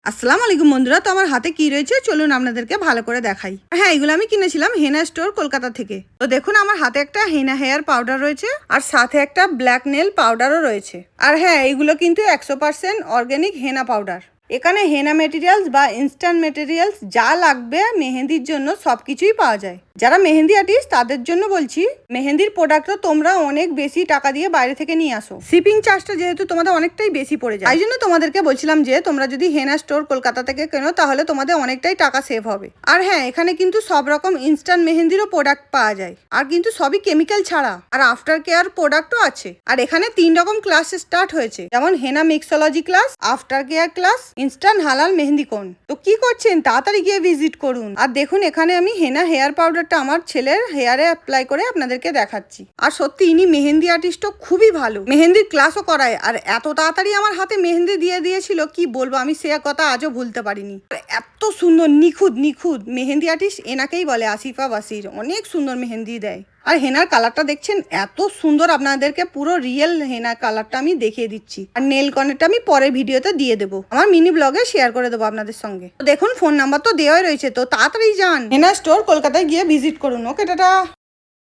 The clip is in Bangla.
আসসালামু আলাইকুম বন্ধুরা। তো আমার হাতে কি রয়েছে চলুন আপনাদেরকে ভালো করে দেখাই। হ্যাঁ, এগুলো আমি কিনেছিলাম হেনা স্টোর কলকাতা থেকে। তো দেখুন আমার হাতে একটা হেনা হেয়ার পাউডার রয়েছে আর সাথে একটা ব্ল্যাক নেল পাউডারও রয়েছে। আর হ্যাঁ, এগুলো কিন্তু 100% অর্গানিক হেনা পাউডার। এখানে হেনা মেটেরিয়ালস বা ইনস্ট্যান্ট মেটেরিয়ালস যা লাগবে মেহেন্দির জন্য সবকিছুই পাওয়া যায়। যারা মেহেন্দি আর্টিস্ট তাদের জন্য বলছি, মেহেন্দির প্রোডাক্টও তোমরা অনেক বেশি টাকা দিয়ে বাইরে থেকে নিয়ে আসো। শিপিং চার্জটা যেহেতু তোমাদের অনেকটাই বেশি পড়ে যায়, তাই জন্য তোমাদেরকে বলছিলাম যে তোমরা যদি হেনা স্টোর কলকাতা থেকে কেনো তাহলে তোমাদের অনেকটাই টাকা সেভ হবে। আর হ্যাঁ, এখানে কিন্তু সব রকম ইনস্ট্যান্ট মেহেন্দিরও প্রোডাক্ট পাওয়া যায় আর কিন্তু সবই কেমিক্যাল ছাড়া। আর আফটার কেয়ার প্রোডাক্টও আছে। আর এখানে 3 রকম ক্লাস স্টার্ট হয়েছে, যেমন henna mixology class, after care class, instant হালাল মেহেন্দি কোন। তো কি করছেন, তাড়াতাড়ি গিয়ে ভিজিট করুন। আর দেখুন এখানে আমি হেনা হেয়ার পাউডারটা আমার ছেলের হেয়ারে অ্যাপ্লাই করে আপনাদেরকে দেখাচ্ছি। আর সত্যি ইনি মেহেন্দি আর্টিস্টও খুবই ভালো, মেহেন্দির ক্লাসও করায়। আর এত তাড়াতাড়ি আমার হাতে মেহেন্দি দিয়ে দিয়েছিল কি বলবো, আমি সে কথা আজও ভুলতে পারিনি। এত সুন্দর নিখুঁত নিখুঁত মেহেন্দি আর্টিস্ট এনাকেই বলে আসিফা বাসির। অনেক সুন্দর মেহেন্দি দেয়। আর হেনার কালারটা দেখছেন এত সুন্দর, আপনাদেরকে পুরো রিয়েল হেনার কালারটা আমি দেখিয়ে দিচ্ছি। আর নেল কনেরটা আমি পরের ভিডিওতে দিয়ে দেবো, আমার মিনি ব্লগে শেয়ার করে দেবো আপনাদের সঙ্গে। তো দেখুন ফোন নাম্বার তো দেওয়াই রয়েছে, তো তাড়াতাড়ি যান হেনা স্টোর কলকাতায় গিয়ে ভিজিট করুন। ওকে টাটা।